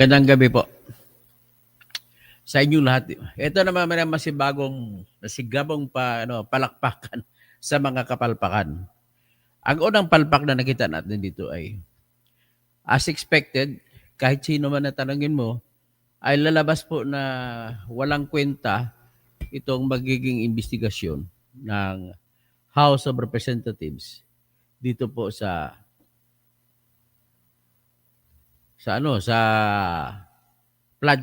Magandang gabi po sa inyong lahat. Ito naman may masigabong palakpakan sa mga kapalpakan. Ang unang palpak na nakita natin dito ay, as expected, kahit sino man na tanongin mo, ay lalabas po na walang kwenta itong magiging investigasyon ng House of Representatives dito po sa flood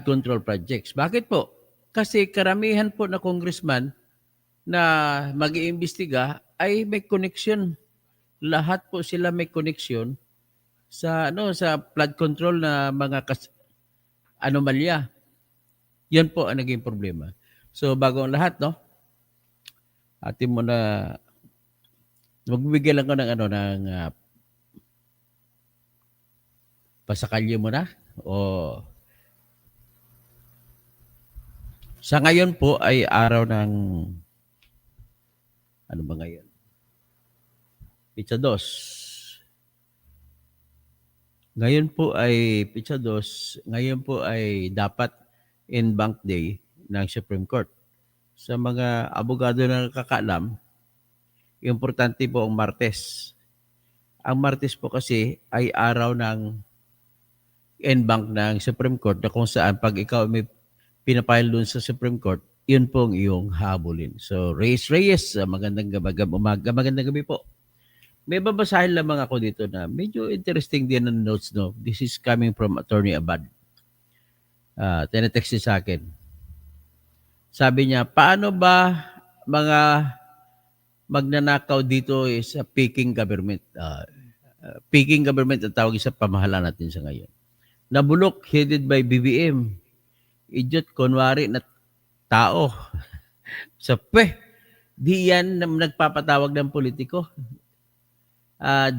control projects. Bakit po? Kasi karamihan po na congressman na mag-iimbestiga ay may connection. Lahat po sila may connection sa flood control na mga anomalya. Yan po ang naging problema. So bago ang lahat, no? Atin mo na magbibigay lang ko ng pasakalyo mo na o sa ngayon po ay araw ng ano ba ngayon? Pizza 2. Ngayon po ay Pizza 2. Ngayon po ay dapat in bank day ng Supreme Court. Sa mga abogado na nakakaalam, importante po ang Martes. Ang Martes po kasi ay araw ng en bank ng Supreme Court na kung saan pag ikaw may pinapile doon sa Supreme Court, yun po ang iyong habulin. So, Reyes, magandang umaga, magandang gabi po. May babasahin lamang ako dito na medyo interesting din ang notes, no? This is coming from Attorney Abad. Tinetext niya sa akin. Sabi niya, paano ba mga magnanakaw dito sa peaking government? Peaking government ang tawag sa pamahalaan natin sa ngayon. Nabulok, headed by BBM. Idiot, kunwari na tao. Di yan nagpapatawag ng politiko.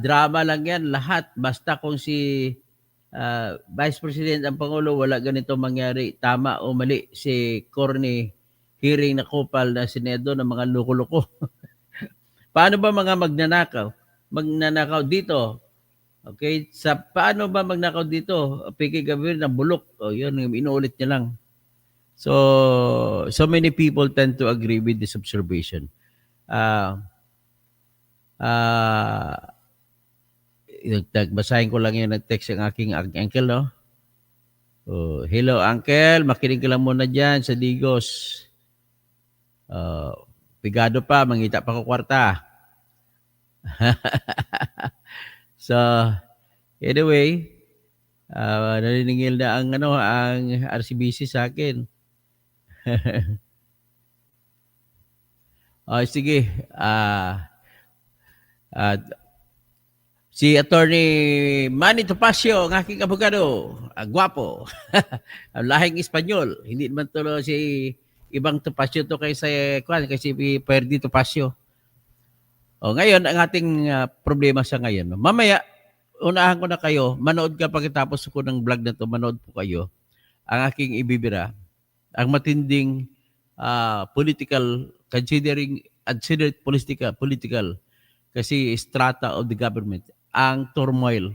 Drama lang yan, lahat. Basta kung si Vice President ang Pangulo, wala ganito mangyari. Tama o mali si Corny hearing na kupal na Senado ng mga loko-loko. Paano ba mga magnanakaw? Magnanakaw dito. Okay? Paano ba magnakaw dito? Piki gawin na bulok. O yun, inuulit niya lang. So many people tend to agree with this observation. Basahin ko lang yung nag-text ang aking uncle, no? Hello, uncle. Makinig ka lang muna dyan sa Digos. Pigado pa, mangita pa ko kwarta. So, anyway, naniningil na ang RCBC sa akin. Sige. Si Attorney Manny Topacio, ang aking abogado, gwapo. Ang lahing Espanyol. Hindi naman to si ibang Topacio to kasi Perdi Topacio. Ngayon, ang ating problema sa ngayon. Mamaya, unahan ko na kayo. Manood ka pagkatapos ko ng vlog na to. Manood po kayo. Ang aking ibibira. Ang matinding considered political kasi strata of the government, ang turmoil,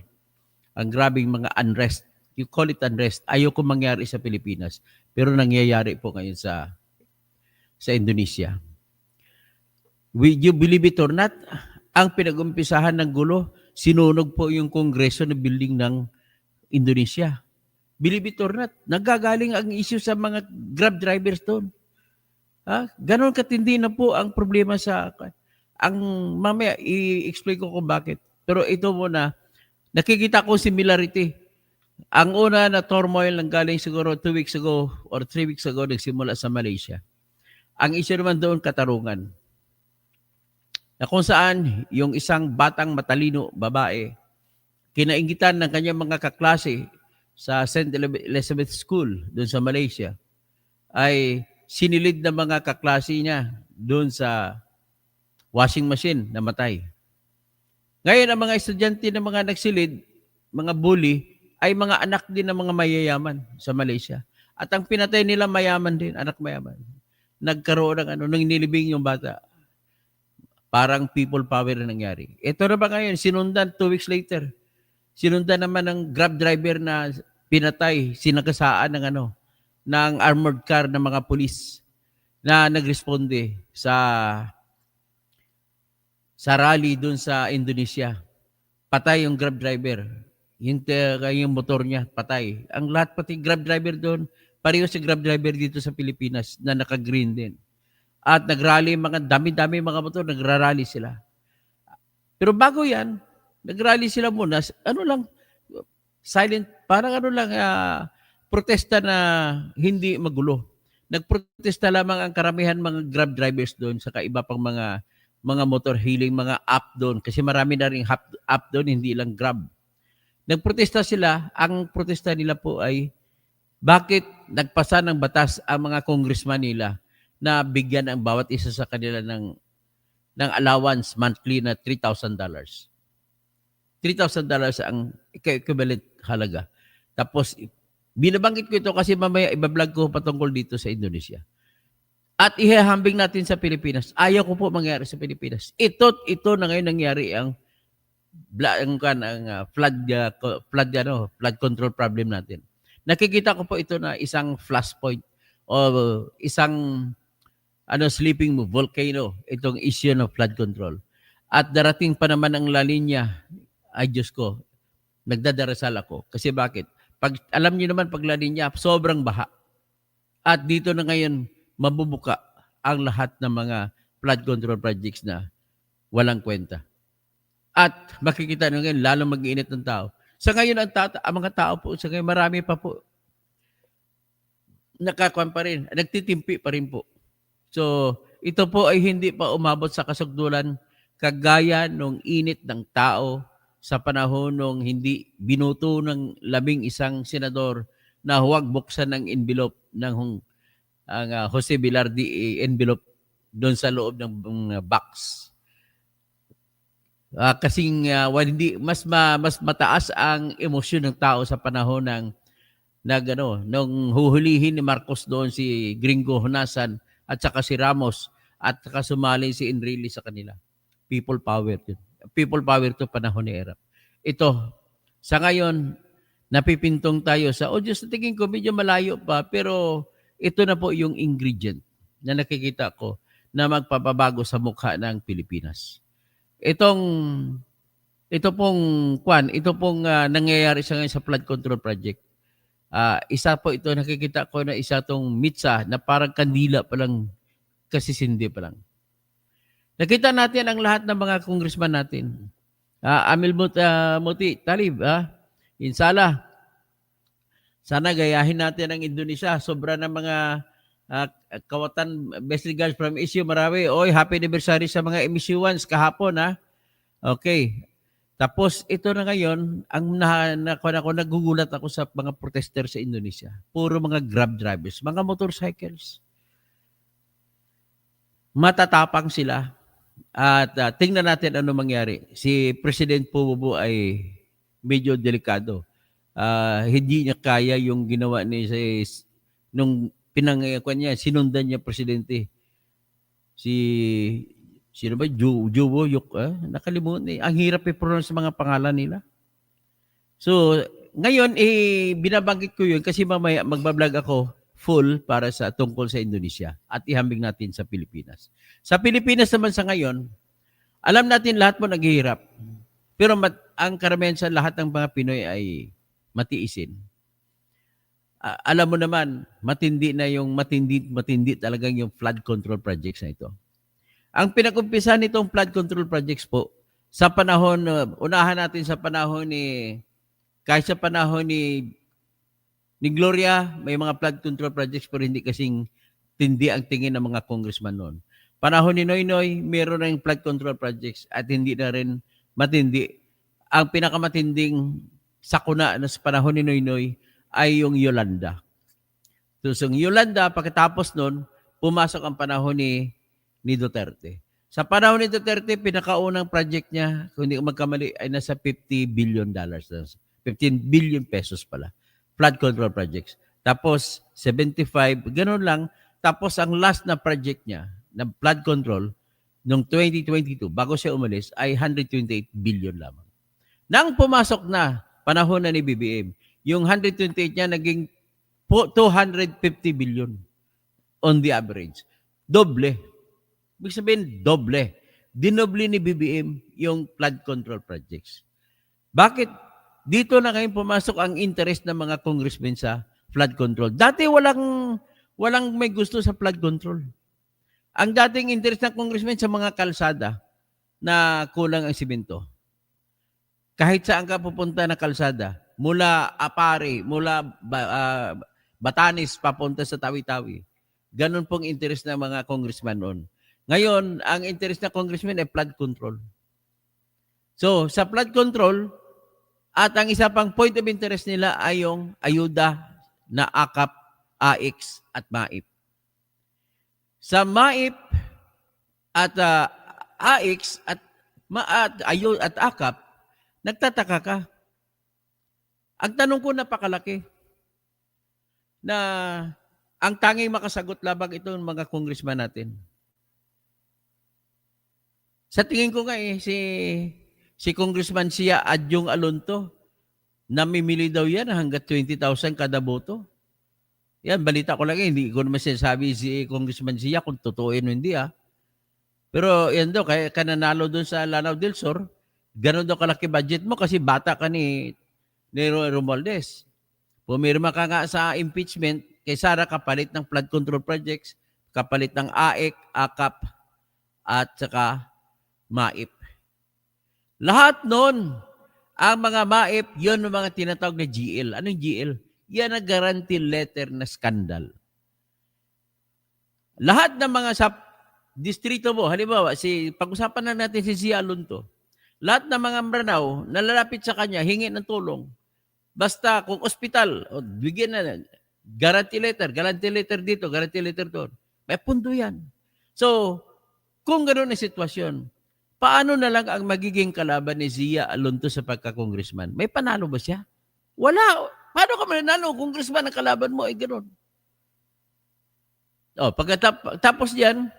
ang grabing mga unrest, you call it unrest, ayoko mangyari sa Pilipinas, pero nangyayari po ngayon sa Indonesia. Will you believe it or not, ang pinag-umpisahan ng gulo, sinunog po yung kongreso na building ng Indonesia. Believe it or not, nagagaling ang issue sa mga grab drivers doon. Ganon katindi na po ang problema mamaya i-explain ko kung bakit. Pero ito muna, nakikita ko similarity. Ang una na turmoil nang galing siguro 2 weeks ago or 3 weeks ago nagsimula sa Malaysia. Ang issue naman doon, katarungan. Na kung saan yung isang batang matalino, babae, kinaingitan ng kanyang mga kaklase sa St. Elizabeth School doon sa Malaysia, ay sinilid ng mga kaklase niya doon sa washing machine, namatay. Ngayon, ang mga estudyante na mga nagsilid, mga bully, ay mga anak din ng mga mayayaman sa Malaysia. At ang pinatay nila mayaman din, anak mayaman. Nagkaroon ng nang nilibing yung bata. Parang people power na nangyari. Ito na ba ngayon, sinundan 2 weeks later. Sinundan naman ng grab driver na pinatay, sinagasaan ng ng armored car ng mga pulis na nagresponde sa rally dun sa Indonesia. Patay yung Grab driver. Yung motor niya, patay. Ang lahat pati Grab driver doon, pareho si Grab driver dito sa Pilipinas na naka-green din. At nagrally mga dami-dami mga motor, nagrarally sila. Pero bago yan, nagrally sila muna, silent, parang protesta na hindi magulo. Nagprotesta lamang ang karamihan mga Grab drivers doon sa iba pang mga motor hailing, mga app doon. Kasi marami na rin app doon, hindi lang Grab. Nagprotesta sila, ang protesta nila po ay bakit nagpasa ng batas ang mga congressman nila na bigyan ang bawat isa sa kanila ng allowance monthly na $3,000. $3,000 ang equivalent halaga. Tapos, binabanggit ko ito kasi mamaya ibablog ko patungkol dito sa Indonesia. At ihahambing natin sa Pilipinas. Ayaw ko po mangyari sa Pilipinas. Ito na ngayon nangyari ang flood control problem natin. Nakikita ko po ito na isang flashpoint o isang sleeping volcano, itong issue ng flood control. At darating pa naman ang La Nina, ay Diyos ko, nagdadarasal ako. Kasi bakit? Alam niyo naman, pag La Nina, sobrang baha. At dito na ngayon, mabubuka ang lahat ng mga flood control projects na walang kwenta. At makikita nyo ngayon, lalo mag-iinit ng tao. Sa ngayon, ang mga tao po, sa ngayon, marami pa po, nakakuan pa rin, nagtitimpi pa rin po. So, ito po ay hindi pa umabot sa kasugdulan kagaya nung init ng tao sa panahon nung hindi binuto ng 11 senador na huwag buksan ng envelope ng Jose Velarde envelope doon sa loob ng box. Kasing hindi mas mataas ang emosyon ng tao sa panahon nung huhulihin ni Marcos doon si Gringo Honasan at saka si Ramos at saka sumali si Enrile sa kanila. People power yun. People power to panahon ni Erap. Ito, sa ngayon, napipintong tayo sa Diyos, tingin ko medyo malayo pa, pero ito na po yung ingredient na nakikita ko na magpapabago sa mukha ng Pilipinas. Ito pong nangyayari sa ngayon sa flood control project. Isa po ito, nakikita ko na isa tong mitsa na parang kandila pa lang, kasisindi pa lang. Nakita natin ang lahat ng mga congressman natin. Amil Muti Talib, Insala. Sana gayahin natin ang Indonesia. Sobra ng mga kawatan, best regards from issue, marami. Happy anniversary sa mga MSU1s kahapon, Okay. Tapos ito na ngayon, nagugulat ako sa mga protester sa Indonesia. Puro mga Grab drivers, mga motorcycles. Matatapang sila. At tingnan natin ano mangyari. Si President Pububu ay medyo delikado. Hindi niya kaya yung ginawa nung pinangayakuan niya, sinundan niya presidente. Sino ba? Juwo Yuk, nakalimutan. Ang hirap i-pronounce sa mga pangalan nila. So, ngayon, binabanggit ko yun kasi mamaya magbablog ako full para sa tungkol sa Indonesia at ihambing natin sa Pilipinas. Sa Pilipinas naman sa ngayon, alam natin lahat mo naghihirap. Pero ang karamihan sa lahat ng mga Pinoy ay matiisin. Alam mo naman, matindi talagang yung flood control projects na ito. Ang pinag-umpisa nitong flood control projects po, sa panahon, unahan natin sa panahon kahit sa panahon ni Gloria, may mga flood control projects pero hindi kasing tindi ang tingin ng mga congressman noon. Panahon ni Noynoy, meron na yung flood control projects at hindi na rin matindi. Ang pinakamatinding sakuna na sa panahon ni Noynoy ay yung Yolanda. So, yung Yolanda, pagkatapos noon, pumasok ang panahon ni Duterte. Sa panahon ni Duterte, pinakaunang project niya, kung hindi ko magkamali, ay nasa $50 billion. 15 billion pesos pala. Flood control projects. Tapos, 75, ganun lang. Tapos, ang last na project niya, na flood control, noong 2022, bago siya umalis, ay 128 billion lamang. Nang pumasok na, panahon na ni BBM, Yung 128 niya naging 250 billion on the average. Doble. Ibig sabihin, doble. Dinoble ni BBM yung flood control projects. Bakit? Dito na ngayon pumasok ang interest ng mga congressmen sa flood control. Dati walang may gusto sa flood control. Ang dating interest ng congressmen sa mga kalsada na kulang ang simento. Kahit saan ka pupunta na kalsada, mula Apare, mula Batanes papunta sa Tawi-Tawi. Ganun pong interest ng mga congressman noon. Ngayon, ang interest ng congressman ay flood control. So, sa flood control, at ang isa pang point of interest nila ay yung ayuda na AKAP, AIX at MAIP. Sa MAIP at AIX at AKAP, nagtataka ka. Ang tanong ko napakalaki na ang tanging makasagot labang ito ng mga congressman natin. Sa tingin ko nga si Congressman Sia Adyong Alonto, namimili daw yan hanggat 20,000 kada boto. Yan, balita ko lang hindi ko naman sinasabi si Congressman Sia kung totoo yun o hindi Pero yan daw, kaya nanalo doon sa Lanao del Sur, gano'n daw kalaki budget mo kasi bata ka ni Romualdez. Pumirma ka nga sa impeachment kay Sara kapalit ng flood control projects, kapalit ng AEC, AKAP, at saka MAIP. Lahat nun, ang mga MAIP, yun ang mga tinatawag na GL. Anong GL? Yan ang guarantee letter na skandal. Lahat ng mga sa distrito mo, halimbawa, pag-usapan na natin si Sia Alonto, lahat ng mga Maranao na lalapit sa kanya, hingi ng tulong. Basta kung ospital, bigyan na, guarantee letter dito, guarantee letter doon. May pundo yan. So, kung gano'n ang sitwasyon, paano na lang ang magiging kalaban ni Zia Alonto sa pagka-congressman? May panalo ba siya? Wala. Paano ka mananalo? Congressman ang kalaban mo, gano'n. Pagkatapos diyan,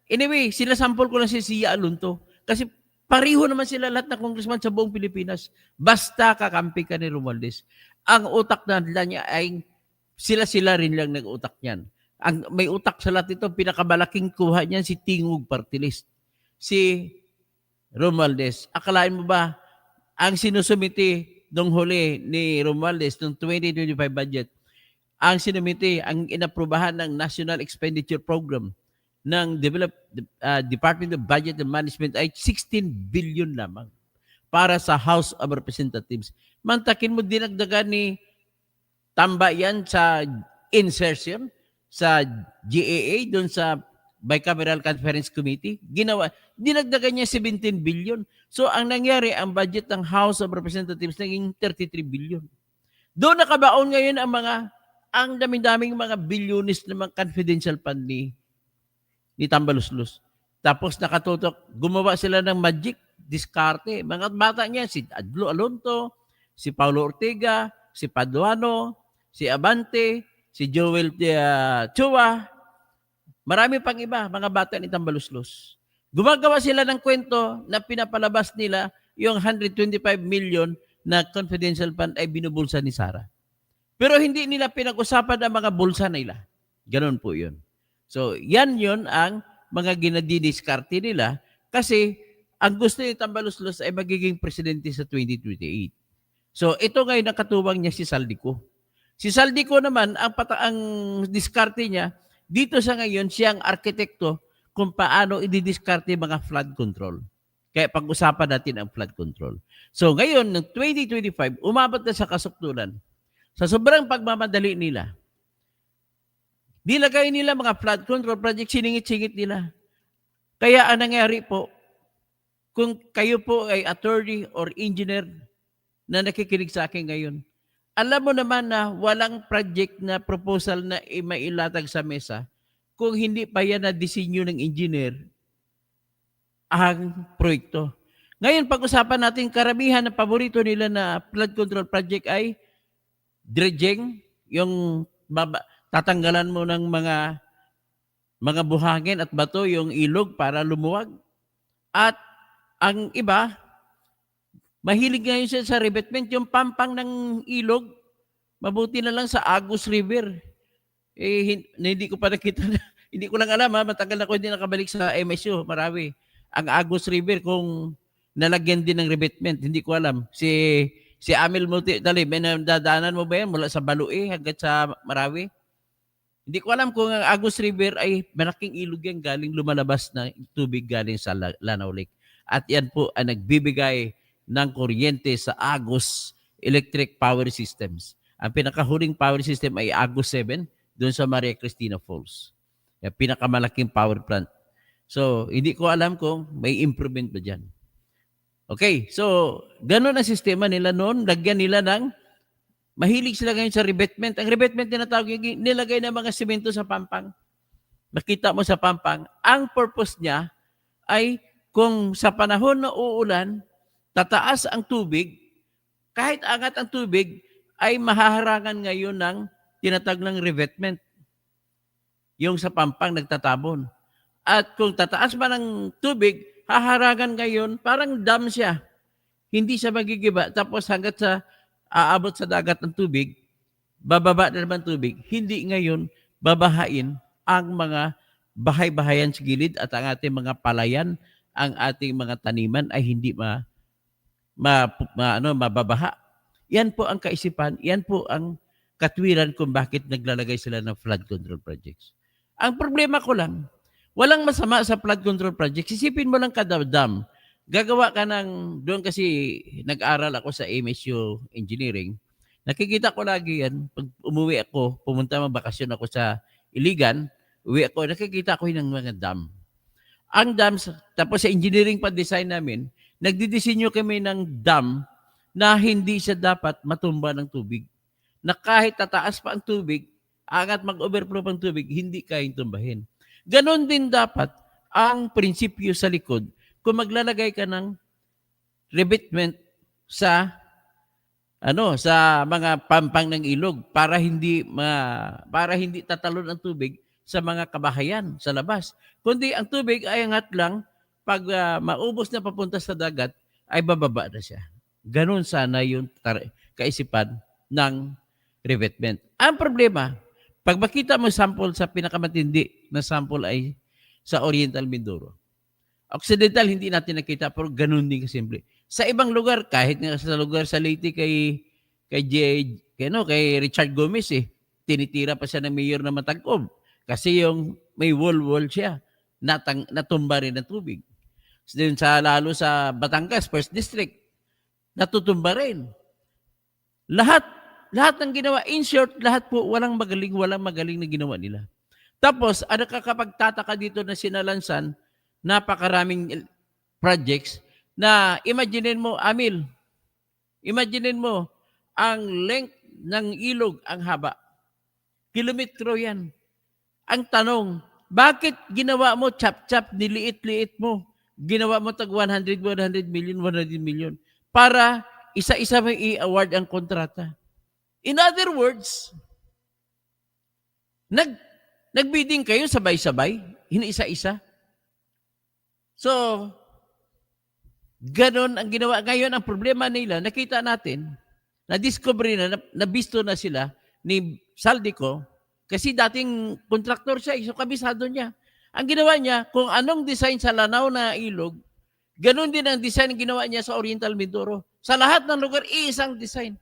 anyway, sinasample ko lang si Zia Alonto. Kasi pariho naman sila lahat na congressman sa buong Pilipinas. Basta kakampi ka ni Romualdez. Ang utak na niya ay sila rin lang nag-utak niyan. Ang may utak sa lahat ito, pinakamalaking kuha niyan si Tingog Party List. Si Romualdez. Akalain mo ba, ang sinusumiti nung huli ni Romualdez nung 2025 budget, ang sinumiti, ang inaprubahan ng National Expenditure Program ng Department of Budget and Management ay 16 billion lamang para sa House of Representatives. Mantakin mo dinagdagan ni Tamba yan sa insertion sa GAA doon sa Bicameral Conference Committee, dinagdagan niya 17 billion. So, ang nangyari, ang budget ng House of Representatives naging 33 billion. Doon nakabaon ngayon ang daming-daming mga billionis na mga confidential fund ni Tambaluslos. Tapos nakatutok, gumawa sila ng magic, diskarte. Mga bata niya, si Adlo Alonto, si Paulo Ortega, si Paduano, si Abante, si Joel Chua, marami pang iba, mga bata ni Tambaluslos. Gumagawa sila ng kwento na pinapalabas nila yung 125 million na confidential fund ay binubulsa ni Sara. Pero hindi nila pinag-usapan ang mga bulsa nila. Ganon po yun. So, yan yun ang mga ginadidiskarte nila kasi ang gusto ni Tambaluslos ay magiging presidente sa 2028. So, ito ngayon ang katuwang niya si Saldico. Si Saldico naman, ang diskarte niya, dito sa ngayon, siyang arkitekto kung paano i-diskarte mga flood control. Kaya pag-usapan natin ang flood control. So ngayon, ng 2025, umabot na sa kasukdulan. Sa sobrang pagmamadali nila, nilagay nila mga flood control project, siningit-singit nila. Kaya ang nangyari po, kung kayo po ay attorney or engineer na nakikinig sa akin ngayon, alam mo naman na walang project na proposal na mailatag sa mesa kung hindi pa yan na disenyo ng engineer ang proyekto. Ngayon, pag-usapan natin, karamihan na paborito nila na flood control project ay dredging, yung tatanggalan mo ng mga buhangin at bato, yung ilog para lumuwag. At ang iba, mahilig ngayon siya sa revetment, yung pampang ng ilog, Mabuti na lang sa Agus River. Hindi ko pa nakita na, hindi ko lang alam ha, matagal na ko hindi nakabalik sa MSU, Marawi. Ang Agus River kung nalagyan din ng revetment, hindi ko alam. Si Amil Muti, dali, may nadadaanan mo ba yan mula sa Balue hanggang sa Marawi? Hindi ko alam kung ang Agus River ay malaking ilog yan galing lumalabas na tubig galing sa Lanao Lake. At yan po ang nagbibigay ng kuryente sa Agus Electric Power Systems. Ang pinakahuling power system ay Agus 7 doon sa Maria Cristina Falls. Yung pinakamalaking power plant. So, hindi ko alam kung may improvement ba dyan. Okay, so, ganun ang sistema nila noon. Lagyan nila ng mahilig sila ngayon sa revetment. Ang revetment tinatawag, nilagay ng mga simento sa pampang. Makita mo sa pampang, ang purpose niya ay kung sa panahon na uulan, tataas ang tubig, kahit angat ang tubig, ay mahaharangan ngayon ng tinatawag ng revetment. Yung sa pampang nagtatabon. At kung tataas man ang tubig, haharangan ngayon, parang dam siya. Hindi siya magigiba. Tapos hanggat sa aabot sa dagat ng tubig, bababa na naman tubig, hindi ngayon babahain ang mga bahay-bahayan sa gilid at ang ating mga palayan, ang ating mga taniman ay hindi mababaha. Yan po ang kaisipan, yan po ang katwiran kung bakit naglalagay sila ng flood control projects. Ang problema ko lang, walang masama sa flood control projects. Isipin mo lang kada dam, gagawa ka ng, doon kasi nag-aral ako sa MSU Engineering, nakikita ko lagi yan, pag umuwi ako, pumunta mabakasyon ako sa Iligan, uwi ako, nakikita ko yun ng mga dam. Ang dams, tapos sa engineering pa design namin, nagdidisenyo kami ng dam na hindi siya dapat matumba ng tubig. Na kahit tataas pa ang tubig, angat mag-overflow ang tubig, hindi kayang tumbahin. Ganon din dapat ang prinsipyo sa likod kung maglalagay ka ng revetment sa sa mga pampang ng ilog para hindi tatalon ang tubig sa mga kabahayan sa labas. Kundi ang tubig ay angat lang pag maubos na papunta sa dagat ay bababa na siya. Ganon sana yung kaisipan ng revetment. Ang problema, pag makita mo sample sa pinakamatindi na sample ay sa Oriental Mindoro. Occidental, hindi natin nakita, pero ganun din kasimple. Sa ibang lugar, kahit nga sa lugar sa Leyte kay Richard Gomez, tinitira pa siya ng mayor na Matagkob. Kasi yung may wall siya, natumba rin ng tubig. Lalo sa Batangas, First District, natutumba rin. Lahat ng ginawa, in short, lahat po, walang magaling na ginawa nila. Tapos, ano kakapagtataka dito na sinalansan, napakaraming projects na imaginein mo, Amil, ang length ng ilog, ang haba. Kilometro yan. Ang tanong, bakit ginawa mo chap-chap, niliit-liit mo? Ginawa mo tag 100 million para isa-isa may i-award ang kontrata. In other words, nagbidding kayo sabay-sabay, hinisa-isa. So, ganon ang ginawa. Ngayon, ang problema nila, nakita natin, na-discover nabisto na sila ni Saldico, kasi dating kontraktor siya, so kabisado niya. Ang ginawa niya, kung anong design sa Lanao na ilog, ganon din ang design ang ginawa niya sa Oriental Mindoro. Sa lahat ng lugar, isang design.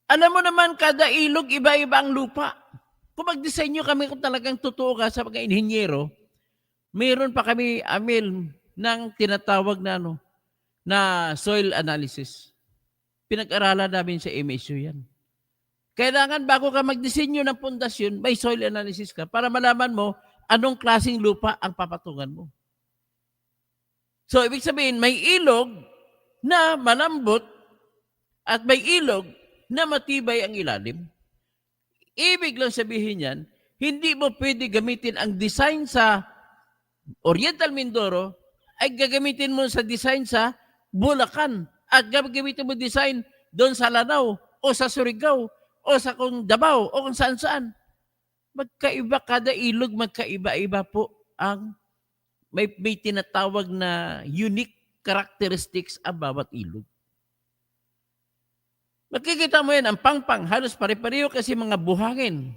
Alam mo naman, kada ilog, iba-iba ang lupa. Kung mag-design nyo kami kung talagang totoo ka sa mga inhinyero, mayroon pa kami, Amil, ng tinatawag na soil analysis. Pinag-aralan namin sa MSU yan. Kailangan bago ka magdisenyo ng pundasyon, may soil analysis ka para malaman mo anong klaseng lupa ang papatungan mo. So, ibig sabihin, may ilog na malambot at may ilog na matibay ang ilalim. Ibig lang sabihin yan, hindi mo pwede gamitin ang design sa Oriental Mindoro ay gagamitin mo sa design sa Bulacan at gagamitin mo design doon sa Lanao o sa Surigao o sa kung Davao o kung saan-saan. Magkaiba kada ilog, magkaiba-iba po ang may tinatawag na unique characteristics ang bawat ilog. Makikita mo yan, ang pangpang, halos pare-pareho kasi mga buhangin.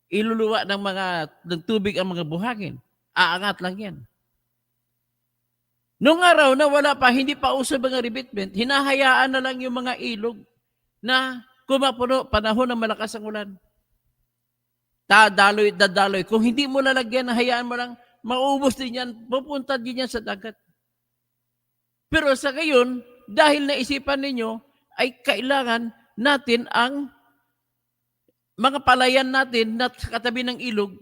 Iluluwa ng tubig ang mga buhangin. Aangat lang yan. Noong araw na wala pa, hindi pa uso mga revetment, hinahayaan na lang yung mga ilog na kumapuno panahon ng malakas ang ulan. Dadaloy. Kung hindi mo lalagyan, hayaan mo lang, maubos din yan, pupunta din yan sa dagat. Pero sa ngayon, dahil naisipan ninyo, ay kailangan natin ang mga palayan natin na sa katabi ng ilog,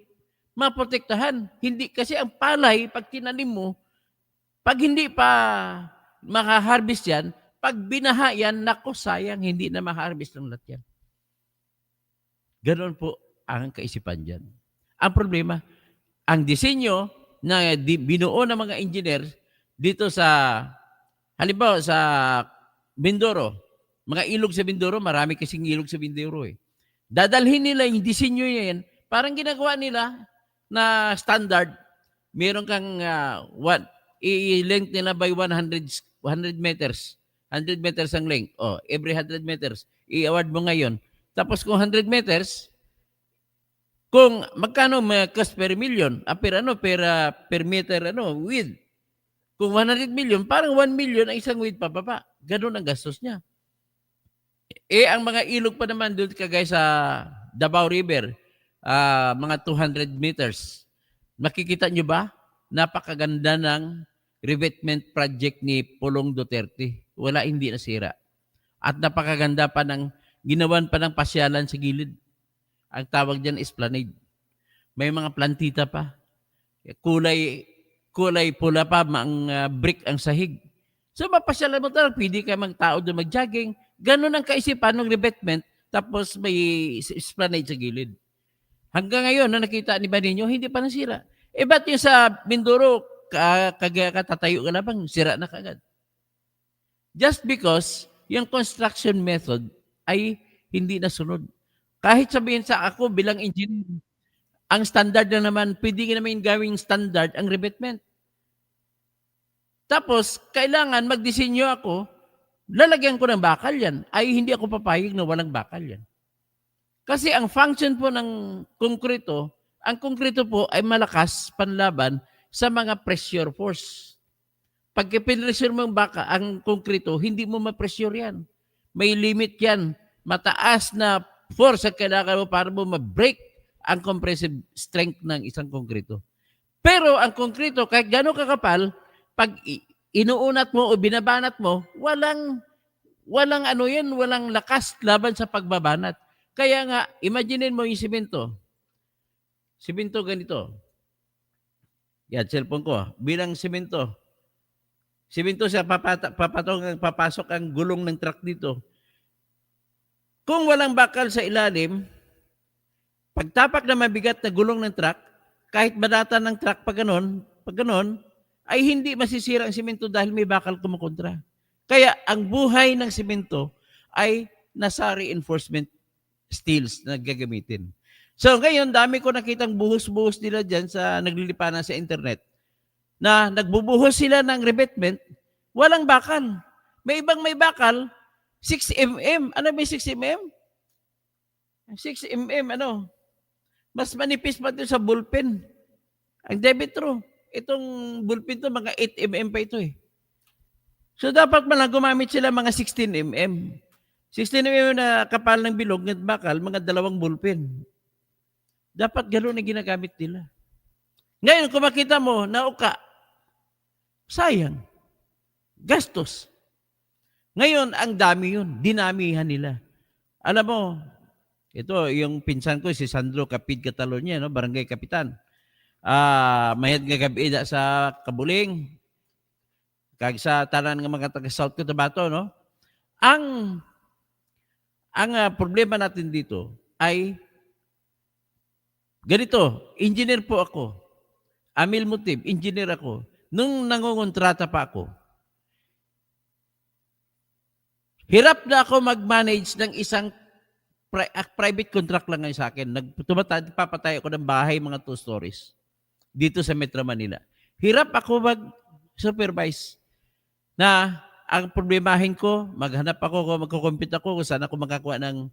maprotektahan. Hindi kasi ang palay, pag tinanim mo, pag hindi pa makaharvest yan, pag binaha yan, naku sayang, hindi na maharvest ng lahat yan. Ganon po ang kaisipan dyan. Ang problema, ang disenyo na binuo ng mga engineer dito sa, halimbawa sa Mindoro, mga ilog sa Mindoro, marami kasing ilog sa Mindoro eh. Dadalhin nila yung disenyo yan, parang ginagawa nila na standard, meron kang i-length nila by 100 meters. 100 meters ang length. Oh, every 100 meters, i-award mo ngayon. Tapos kung 100 meters, kung magkano may cost per million, per meter width. Kung 100 million, parang 1 million ang isang width pababa. Ganun ang gastos niya. Ang mga ilog pa naman doon kagaya sa Davao River, mga 200 meters. Makikita nyo ba? Napakaganda ng revetment project ni Pulong Duterte. Wala, hindi nasira. At napakaganda pa ginawan pa ng pasyalan sa gilid. Ang tawag dyan esplanade. May mga plantita pa. Kulay pula pa, brick ang sahig. So mapasyalan mo talaga, pwede ka tao doon mag-jogging. Ganun ang kaisipan ng revetment, tapos may esplanade sa gilid. Hanggang ngayon, na nakita ni ba ninyo, hindi pa nasira. Ba't yung sa Mindoro, katatayo ka na bang sira na kagad? Just because yung construction method ay hindi nasunod. Kahit sabihin sa ako bilang engineer, ang standard na naman, pwede ka naman gawing standard ang revetment. Tapos, kailangan magdisenyo ako, lalagyan ko ng bakal yan. Ay, hindi ako papayag na walang bakal yan. Kasi ang function po ng konkrito, ang konkrito po ay malakas panlaban sa mga pressure force. Pag pinressure mo ang konkrito, hindi mo ma-pressure yan. May limit yan. Mataas na force ang kailangan mo para mo ma-break ang compressive strength ng isang konkrito. Pero ang konkrito, kahit gano'ng kakapal, pag inuunat mo o binabanat mo, walang lakas laban sa pagbabanat. Kaya nga, imaginin mo yung simento. Simento ganito. Yan, cellphone ko. Bilang simento. Simento siya, papasok ang gulong ng truck dito. Kung walang bakal sa ilalim, pagtapak na mabigat na gulong ng truck, kahit badata ng truck pag ganon, ay hindi masisira ang simento dahil may bakal kumukontra. Kaya ang buhay ng simento ay nasa reinforcement steels na gagamitin. So ngayon, dami ko nakitang buhos-buhos nila dyan sa naglilipanan sa internet na nagbubuhos sila ng revetment, walang bakal. May ibang may bakal, 6 mm. Ano may 6 mm? 6 mm, mas manipis pa ito sa bullpen. Ang debitro, itong bullpen to mga 8 mm pa ito eh. So dapat man lang gumamit sila mga 16 mm. 16 mm na kapal ng bilog ng bakal, mga 2 bullpen. Dapat gano'n na ginagamit nila. Ngayon, kung makita mo, nauka, sayang. Gastos. Ngayon, ang dami yun. Dinamihan nila. Alam mo, ito, yung pinsan ko, si Sandro Capid Catalonia, barangay kapitan. Mayad nga gabi sa Kabuling. Kag sa tanan ng mga taga South Cotabato, Ang problema natin dito ay ganito, engineer po ako. Amil Mutib, engineer ako. Nung nangungontrata pa ako, hirap na ako mag-manage ng isang private contract lang ngayon sa akin. Papatay ako ng bahay, mga 2 stories. Dito sa Metro Manila. Hirap ako mag-supervise na Ang problemahin ko, maghanap ako kung magko-compute ako kung saan ako makakuha ng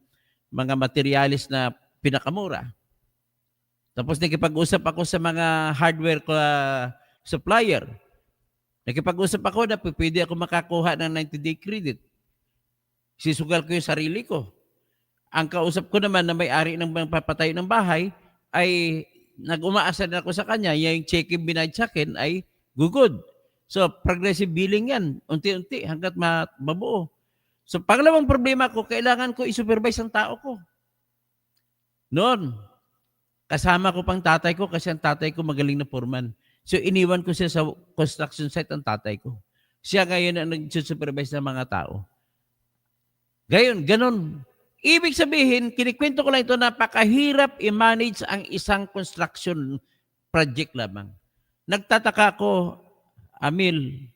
mga materialis na pinakamura. Tapos nakipag-usap ako sa mga hardware supplier. Nakipag-usap ako na pwede ako makakuha ng 90-day credit. Sisugal ko yung sarili ko. Ang kausap ko naman na may-ari ng papatayo ng bahay ay nag-umaasa na ako sa kanya, yung check-in binayad sa akin ay gugod. So, progressive billing yan, unti-unti hanggat mabuo. So, pangalawang problema ko, kailangan ko i-supervise ang tao ko. Noon, kasama ko pang tatay ko kasi ang tatay ko magaling na foreman. So, iniwan ko siya sa construction site ang tatay ko. Siya ngayon ang nag-supervise ng mga tao. Gayon, ganon. Ibig sabihin, kinikwento ko lang ito, napakahirap i-manage ang isang construction project lamang. Nagtataka ako, Amil,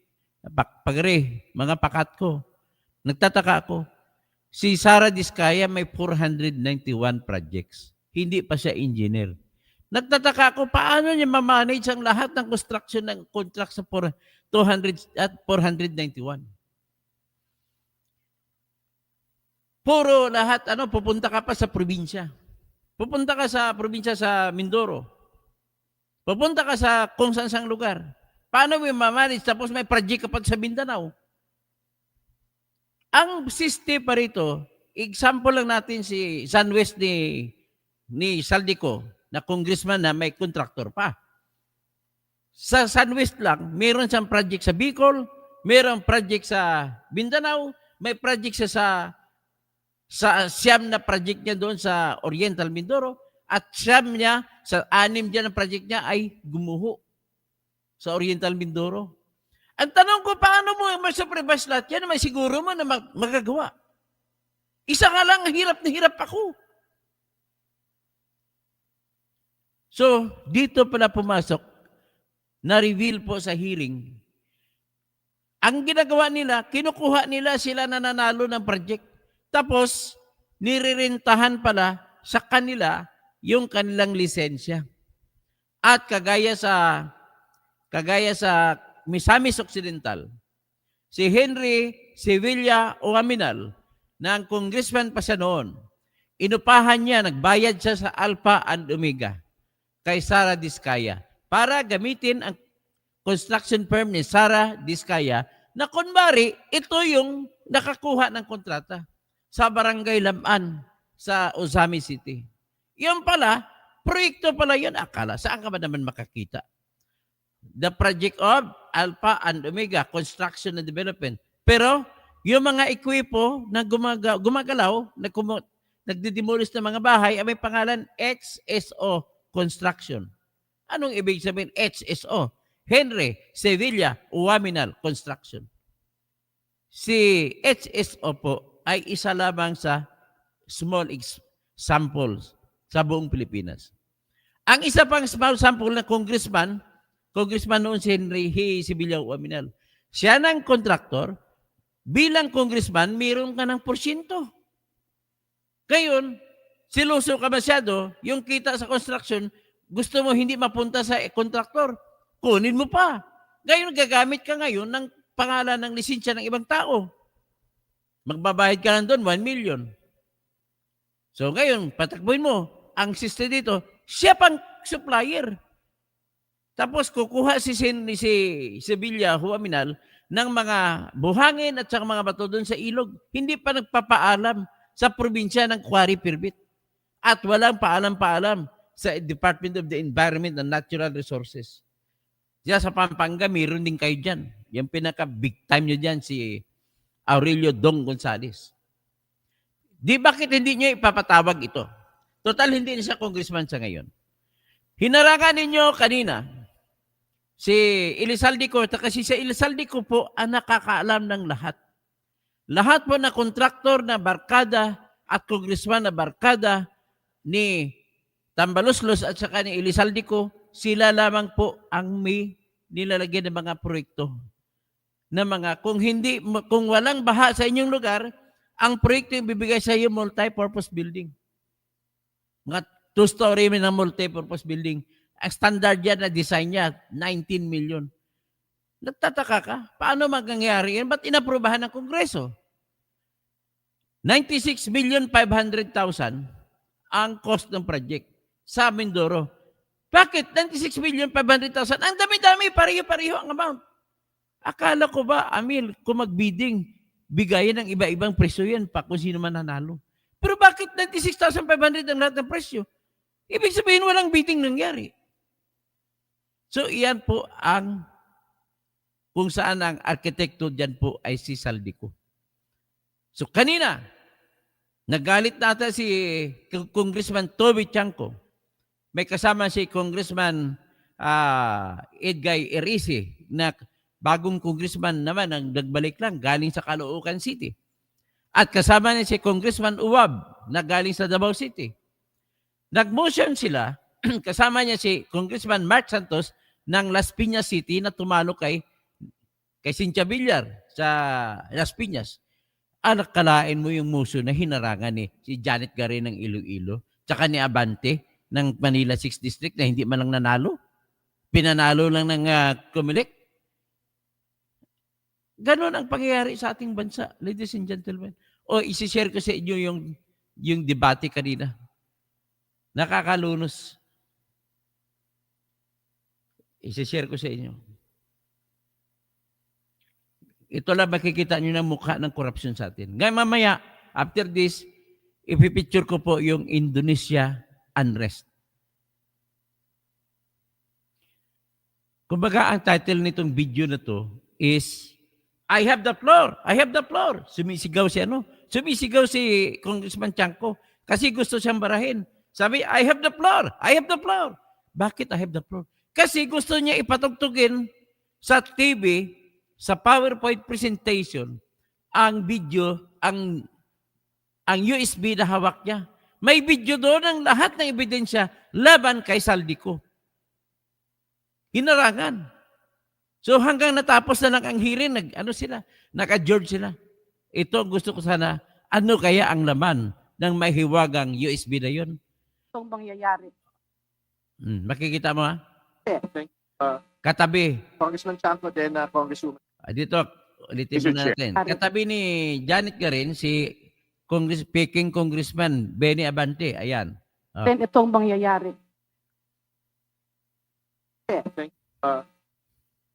Pagre, mga pakat ko, nagtataka ako, si Sara Diskaya may 491 projects. Hindi pa siya engineer. Nagtataka ako, paano niya ma-manage ang lahat ng construction ng contract sa 200 at 491? Puro lahat, pupunta ka pa sa probinsya. Pupunta ka sa probinsya sa Mindoro. Pupunta ka sa kung saan lugar. Paano mo ma-manage? Tapos may project ka pa sa Mindanao. Ang system pa rito, example lang natin si Sunwest ni Saldico, na congressman na may contractor pa. Sa Sunwest lang, meron siyang project sa Bicol, meron project sa Mindanao, may project siya sa siyam na project niya doon sa Oriental Mindoro, at siyam niya, sa 6 dyan na project niya ay gumuho sa Oriental Mindoro. Ang tanong ko, paano mo ma-supervise lahat yan? May siguro mo na magagawa. Isa nga lang, hirap na hirap ako. So, dito pala pumasok, na-reveal po sa hearing, ang ginagawa nila, kinukuha nila sila na nanalo ng project. Tapos, nirerentahan pala sa kanila yung kanilang lisensya. At kagaya sa Misamis Occidental, si Henry Sevilla Oaminal, na ang congressman pa siya noon, inupahan niya, nagbayad siya sa Alpha and Omega kay Sara Diskaya para gamitin ang construction firm ni Sara Diskaya na kunwari, ito yung nakakuha ng kontrata sa Barangay Laman sa Ozami City. Yung pala, proyekto pala yun. Akala, saan ka ba naman makakita? The project of Alpha and Omega, Construction and Development. Pero, yung mga ekwipo na gumagalaw, nagdidemolish ng mga bahay, ay may pangalan HSO Construction. Anong ibig sabihin HSO? Henry Sevilla Uaminal Construction. Si HSO po ay isa lamang sa small examples sa buong Pilipinas. Ang isa pang small sample na congressman noon si Henry Sevilla Uaminal. Siya ng contractor, bilang congressman, mayroon ka ng porsyento. Ngayon, siluso ka masyado, yung kita sa construction, gusto mo hindi mapunta sa contractor, kunin mo pa. Ngayon, gagamit ka ngayon ng pangalan ng lisensya ng ibang tao. Magbabayad ka lang doon, 1 million. So ngayon, patakbuhin mo. Ang system dito, siya pang supplier. Tapos kukuha si Sevilla Uaminal ng mga buhangin at saka mga bato doon sa ilog. Hindi pa nagpapaalam sa probinsya ng quarry permit. At walang paalam-paalam sa Department of the Environment and Natural Resources. Diyan sa Pampanga, meron din kayo dyan. Yung pinaka-big time nyo dyan, si Aurelio Dong Gonzales. Di bakit hindi nyo ipapatawag ito? Total, hindi na siya congressman sa ngayon. Hinarangan ninyo kanina, si Elizaldico, kasi si Elizaldico po ang nakakaalam ng lahat. Lahat po na kontraktor na barkada at congressman na barkada ni Tambaloslos at saka ni Elizaldico, sila lamang po ang may nilalagyan ng mga proyekto. Na mga, kung walang baha sa inyong lugar, ang proyekto yung bibigay sa iyo multi-purpose building. Mga 2-story ng multi-purpose building. Ang standard yan na design niya, 19 million. Nagtataka ka? Paano mangyayari yan? Ba't inaprubahan ng Kongreso? 96,500,000 ang cost ng project sa Mindoro. Bakit? 96,500,000. Ang dami-dami, pareho-pareho ang amount. Akala ko ba, Amil, kung magbidding, bigayan ng iba-ibang presyo yan pa kung sino man nanalo. Pero bakit 96,500 ang lahat ng presyo? Ibig sabihin walang bidding nangyari. So iyan po ang kung saan ang arkitekto dyan po ay si Saldico. So kanina, nagalit natin si Congressman Toby Chanco. May kasama si Congressman Edgay Erisi na bagong congressman naman ang nagbalik lang galing sa Caloocan City. At kasama niya si Congressman Uwab na galing sa Davao City. Nag-motion sila, kasama niya si Congressman Mark Santos ng Las Piñas City na tumalo kay Cynthia Villar sa Las Piñas. Kalain mo yung motion na hinarangan ni si Janet Garin ng Iloilo, tsaka ni Abante ng Manila 6th District na hindi man lang nanalo. Pinanalo lang ng Comelec. Ganon ang pangyayari sa ating bansa, ladies and gentlemen. O isi-share ko sa inyo yung debate kanina. Nakakalunos. Isi-share ko sa inyo. Ito lang makikita nyo ng mukha ng corruption sa atin. Ngayon mamaya, after this, ipipicture ko po yung Indonesia unrest. Kumbaga, ang title nitong video na to is, I have the floor! I have the floor! Sumisigaw si Congressman Chanco kasi gusto siyang barahin. Sabi, I have the floor! I have the floor! Bakit I have the floor? Kasi gusto niya ipatugtugin sa TV, sa PowerPoint presentation, ang video, ang USB na hawak niya. May video doon ang lahat ng ebidensya laban kay Saldico. Hinarangan. So hanggang natapos na lang ang hearing, naka-George sila. Ito gusto ko sana, ano kaya ang laman ng mahiwagang USB na yun? Itong mangyayari. Makikita mo ha? Uh, Katabi. Congressman Chanco din, Congresswoman. Dito, ulitin mo Mr. na Chair. natin. Katabi ni Janet Garin, si Peking Congressman Benny Abante. Ayan. Then itong mangyayari.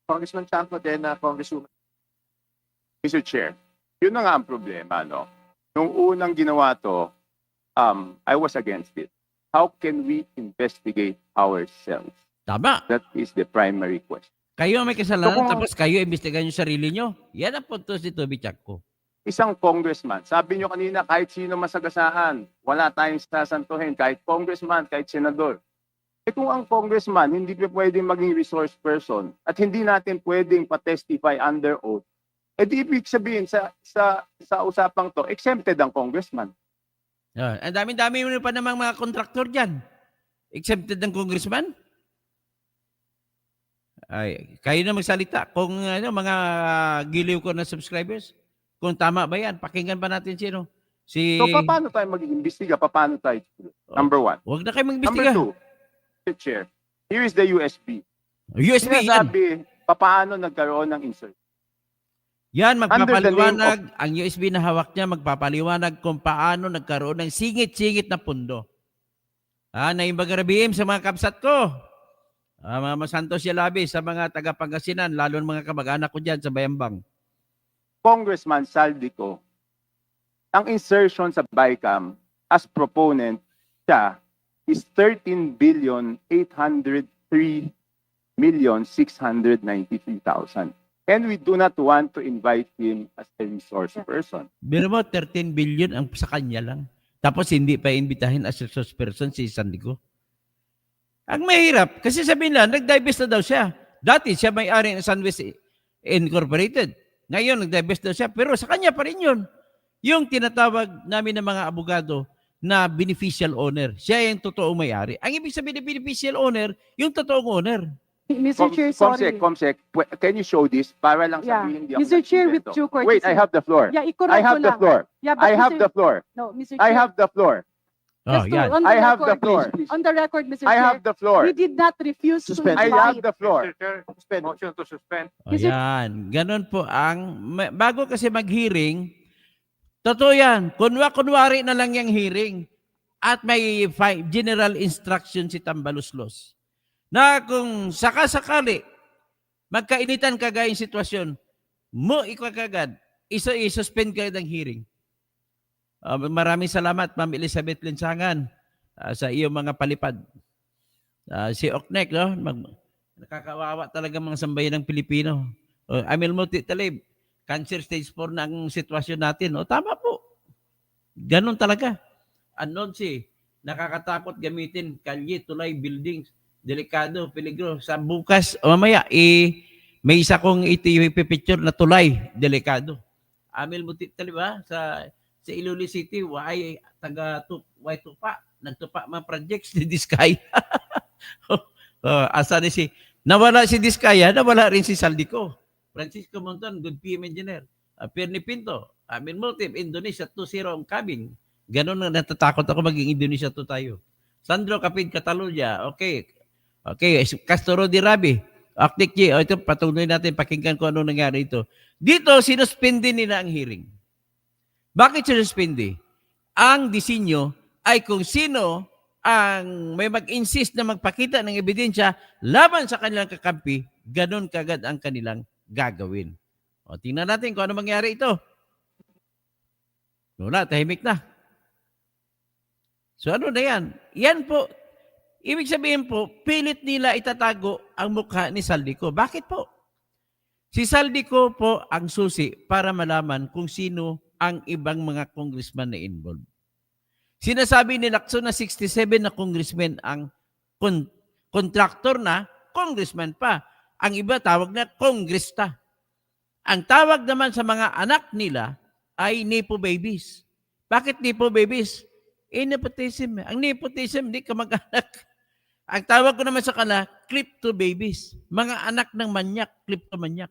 Congressman Chanco din, Congresswoman. Mr. Chair, yun na nga ang problema, no? Nung unang ginawa to, I was against it. How can we investigate ourselves? Tama. That is the primary question. Kayo may kasalanan, So, kung- tapos kayo imbestigahan yung sarili nyo. Yan ang punto si Toby Chanco. Isang congressman, sabi nyo kanina, kahit sino masagasaan, wala tayong sasantuhin, kahit congressman, kahit senador. Kung ang congressman hindi pa pwedeng maging resource person at hindi natin pwedeng pa-testify under oath, di ibig sabihin sa usapang to, exempted ang congressman. Ang dami-dami mo pa namang mga kontraktor dyan. Exempted ng congressman? Ay, kayo na magsalita. Kung mga giliw ko na subscribers, kung tama ba yan, pakinggan pa natin sino. So paano tayo mag-iimbestiga? Paano tayo? Number one. Huwag na kayo Number mag-imbestiga. two, Mr. Chair, here is the USB. USB yan. Sinasabi, paano nagkaroon ng insert? Yan, Under the name magpapaliwanag. Ang USB na hawak niya, magpapaliwanag kung paano nagkaroon ng singit-singit na pundo. Naimbagarabiim sa mga kapsat ko. Mga Masantos Yalabi, sa mga taga-Pangasinan, lalo ng mga kamag-anak ko dyan sa Bayambang. Congressman Saldico, ang insertion sa BICAM as proponent siya is 13,803,693,000. And we do not want to invite him as a resource person. Biro mo, 13 billion ang sa kanya lang. Tapos hindi pa imbitahin as a resource person si Saldico. Ang mahirap, kasi sabihin lang, nag-divest na daw siya. Dati siya may-ari ng Sunwest Incorporated. Ngayon, nag-divest daw siya, pero sa kanya pa rin yun. Yung tinatawag namin ng mga abogado na beneficial owner. Siya yung totoong may-ari. Ang ibig sabihin ng beneficial owner, yung totoong owner. Mr. Chair, sorry. Comsec, can you show this para lang Yeah. sabihin di ako Mr. Chair, with nag-invento? due courtesy. Wait, I have the floor. Yeah, I i-correct ko have the lang. floor. Yeah, but I have Mr. the floor. No, Mr. I Chair. have the floor. Oh, Just to, yan. on the I have the record, floor. On the record, Mr. I Chair, have the floor. we did not refuse to Suspend. I have invite. the floor. Mr. Chair, motion to suspend. O yan. Ganon po bago kasi mag-hearing, totoo yan. Kunwari na lang yung hearing at may general instruction si Tambaluslos na kung sakasakali magkainitan kagaya yung sitwasyon, ikaw kagad, i-suspend ka ng hearing. Maraming salamat, Ma'am Elizabeth Linsangan, sa iyong mga palipad. Si Oknek, no? Nakakawawa talaga mga sambayan ng Pilipino. Amil Muti Talib, cancer stage 4 na ang sitwasyon natin. Tama po. Ganon talaga. Anonsi, nakakatakot gamitin, kalye, tulay, buildings, delikado, peligro. Sa bukas, mamaya, may isa kong ipipicture na tulay, delikado. Amil Muti Talib, sa Iloilo City, tupa, nagtupa mga projects ni Diskaya. Asa ni nawala si Diskaya, nawala rin si Saldico. Francisco Monton, good PM engineer. Pierre Pinto, Amin Motive, Indonesia 2-0 ang cabin. Ganon na natatakot ako maging Indonesia 2 tayo. Sandro Capid, Catalunya, okay. Castro Di Rabi, Aktik G, ito patuloy natin, pakinggan ko ano nangyari ito. Dito, sinuspindi nila ang hearing. Bakit sinuspindi? Ang disenyo ay kung sino ang may mag-insist na magpakita ng ebidensya laban sa kanilang kakampi, ganun kagad ang kanilang gagawin. Tingnan natin kung ano mangyari ito. Wala, tahimik na. So ano na yan? Yan po, ibig sabihin po, pilit nila itatago ang mukha ni Saldico. Bakit po? Si Saldico po ang susi para malaman kung sino ang ibang mga congressman na involved. Sinasabi ni Lacson na 67 na congressman ang contractor na congressman pa. Ang iba tawag na congresta. Ang tawag naman sa mga anak nila ay nepo babies. Bakit nepo babies? Nepotism. Ang nepotism, hindi ka mag-anak. Ang tawag ko naman sa kanila, klepto babies. Mga anak ng manyak, kleptomanyak.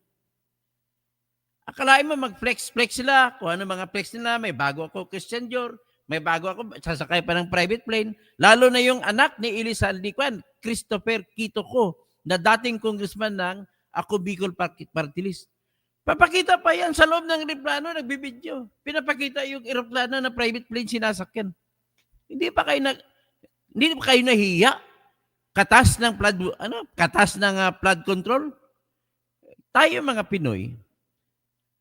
Akalain mo mag-flex sila, kung ano mga flex nila, may bago ako Christian Dior, may bago ako, sasakay pa ng private plane, lalo na yung anak ni Elisa Aldicuan, Christopher Quitoco, na dating congressman ng Ako Bicol Party List. Papakita pa yan sa loob ng aeroplano, nagbibideo. Pinapakita yung aeroplano na private plane sinasakyan. Hindi pa kayo nahiya? Katas ng flood control? Tayo mga Pinoy,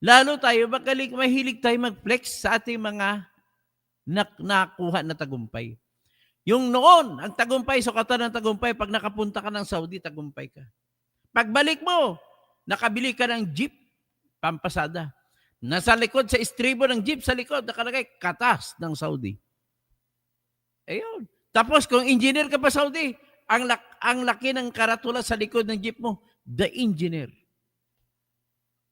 lalo tayo, mahilig tayo mag-flex sa ating mga nakuha na tagumpay. Yung noon, ang tagumpay, sukatan ng tagumpay, pag nakapunta ka ng Saudi, tagumpay ka. Pagbalik mo, nakabili ka ng jeep, pampasada. Nasa likod, sa estribo ng jeep, sa likod, nakalagay, katas ng Saudi. Ayun. Tapos, kung engineer ka pa Saudi, ang laki ng karatula sa likod ng jeep mo, the engineer.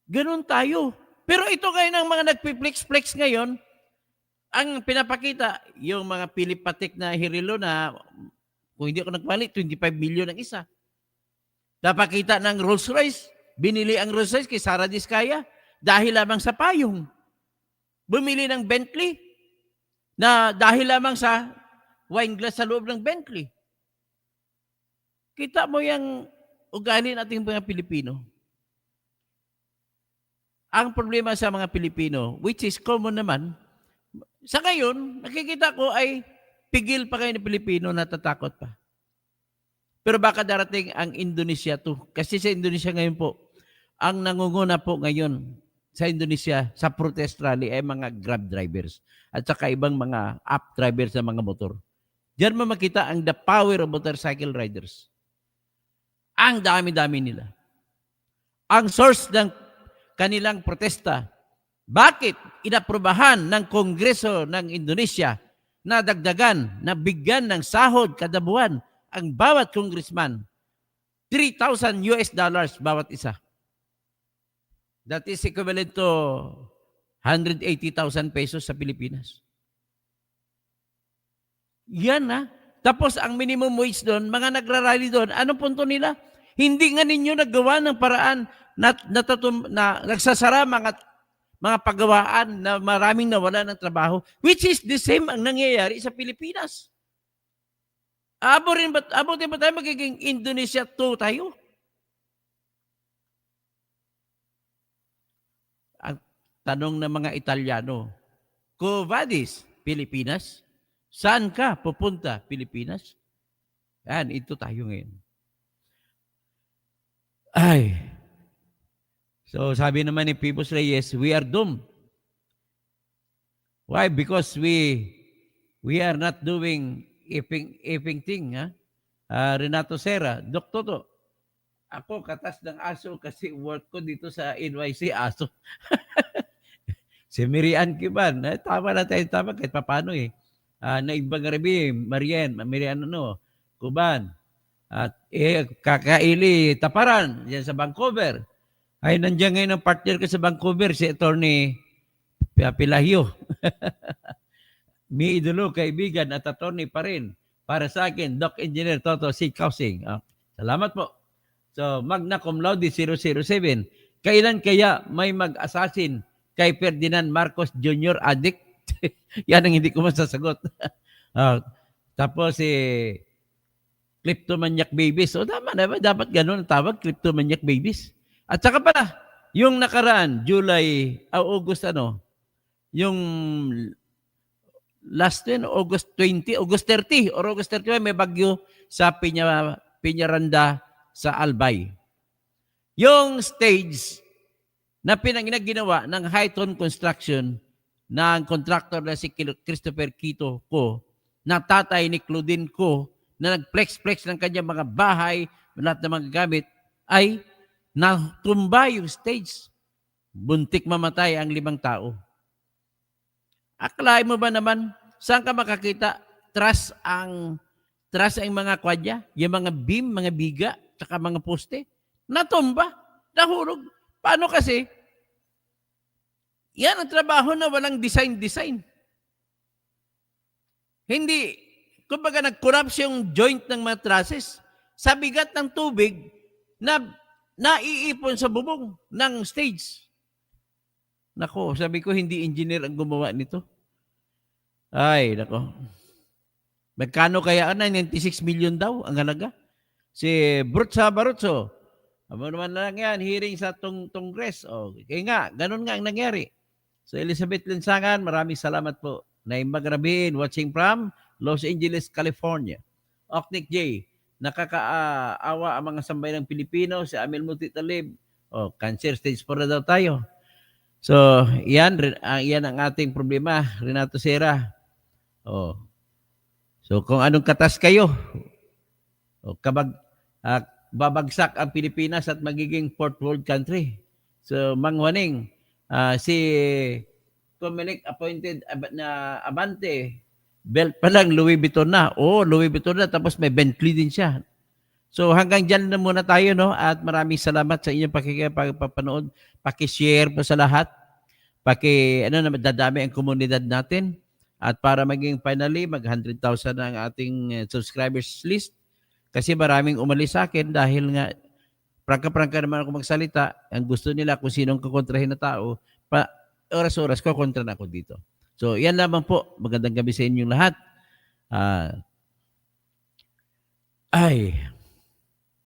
Ganun tayo. Pero ito ngayon ang mga nagpiplex-flex ngayon, ang pinapakita, yung mga Pilipatik na hirilo na, kung hindi ako nagmali, 25 million ang isa. Napakita ng Rolls Royce, binili ang Rolls Royce kay Sara Diskaya dahil lamang sa payong. Bumili ng Bentley na dahil lamang sa wine glass sa loob ng Bentley. Kita mo yung ugali nating mga Pilipino. Ang problema sa mga Pilipino, which is common naman, sa ngayon, nakikita ko ay pigil pa kayo ng Pilipino, natatakot pa. Pero baka darating ang Indonesia to. Kasi sa Indonesia ngayon po, ang nangunguna po ngayon sa Indonesia sa protest rally ay mga Grab drivers at saka ibang mga app drivers sa mga motor. Diyan mo makita ang the power of motorcycle riders. Ang dami-dami nila. Ang source ng kanilang protesta, bakit inaprubahan ng Kongreso ng Indonesia na dagdagan, na bigyan ng sahod kada buwan ang bawat congressman, $3,000 bawat isa. That is equivalent to 180,000 pesos sa Pilipinas. Yan na. Tapos ang minimum wage doon, mga nagrarally doon, anong punto nila? Hindi nga ninyo nagawa ng paraan na nagsasara mga paggawaan na maraming nawala ng trabaho, which is the same ang nangyayari sa Pilipinas. Abutin ba tayo magiging Indonesia 2 tayo? Ang tanong ng mga Italyano, Quo vadis, Pilipinas? Saan ka pupunta, Pilipinas? Yan, ito tayo ngayon. Ay. So sabi naman ni Pibos Reyes, we are doomed. Why? Because we are not doing ifing thing, ha? Renato Serra, Dok Toto, ako katas ng aso kasi work ko dito sa NYC, aso. Si Miriam Kiban, tama na tayo, tama kahit papano eh. Na ibang gabi, Marian, Kuban, at Kakaili Taparan, yan sa Vancouver. Ay, nandiyan ngayon ang partner ko sa Vancouver, si Attorney Pilahio. Mi idolo, kaibigan at attorney pa rin. Para sa akin, Doc Engineer Toto C. Kausing. Salamat po. So, Magna Cum Laude 007. Kailan kaya may mag-assassin kay Ferdinand Marcos Jr. addict? Yan ang hindi ko masasagot. Tapos, kleptomaniac babies. O, tama na ba? Dapat ganun ang tawag, kleptomaniac babies. At saka pala, yung nakaraan, August yung last din, August 20, August 30, or August 31, may bagyo sa Piñaranda sa Albay. Yung stage na ginawa ng Highton Construction ng contractor na si Christopher Quito ko, na tatay ni Claudine ko, na nag-flex-flex ng kanyang mga bahay, lahat ng mga gamit, ay natumba yung stage. Buntik mamatay ang 5 tao. Akalain mo ba naman, saan ka makakita? Truss ang mga kwadya, yung mga beam, mga biga, saka mga poste. Natumba, nahulog. Paano kasi? Yan ang trabaho na walang design. Hindi, kumbaga nag-collapse yung joint ng mga trusses sa bigat ng tubig na naiipon sa bubong ng stage. Nako, sabi ko, hindi engineer ang gumawa nito. Ay, nako. Magkano kaya 96 million daw ang halaga? Si Brutsa Barutso, ano naman lang yan, hearing sa Congress. Kaya nga, ganun nga ang nangyari. So, Elizabeth Linsangan, maraming salamat po. Naimag Rabin, watching from Los Angeles, California. Oknik J, nakakaawa ang mga sambay ng Pilipino. Si Amel Muti Talib, cancer stage 4 na daw tayo. So, yan ang ating problema, Renato Serra. So, kung anong katas kayo, babagsak ang Pilipinas at magiging fourth world country. So, Mang Waning, si Comelec appointed na Abante, belt pa lang, Louis Vuitton na. Louis Vuitton na, tapos may Bentley din siya. So, hanggang dyan na muna tayo, no? At maraming salamat sa inyong pakikipanood. Paki-share po sa lahat. Dadami ang komunidad natin. At para maging finally, mag 100,000 ang ating subscribers list. Kasi maraming umalis sa akin dahil nga, prangka-prangka naman ako magsalita. Ang gusto nila kung sinong kukontrahin na tao, oras-oras ko kontra na ako dito. So, yan lamang po. Magandang gabi sa inyong lahat.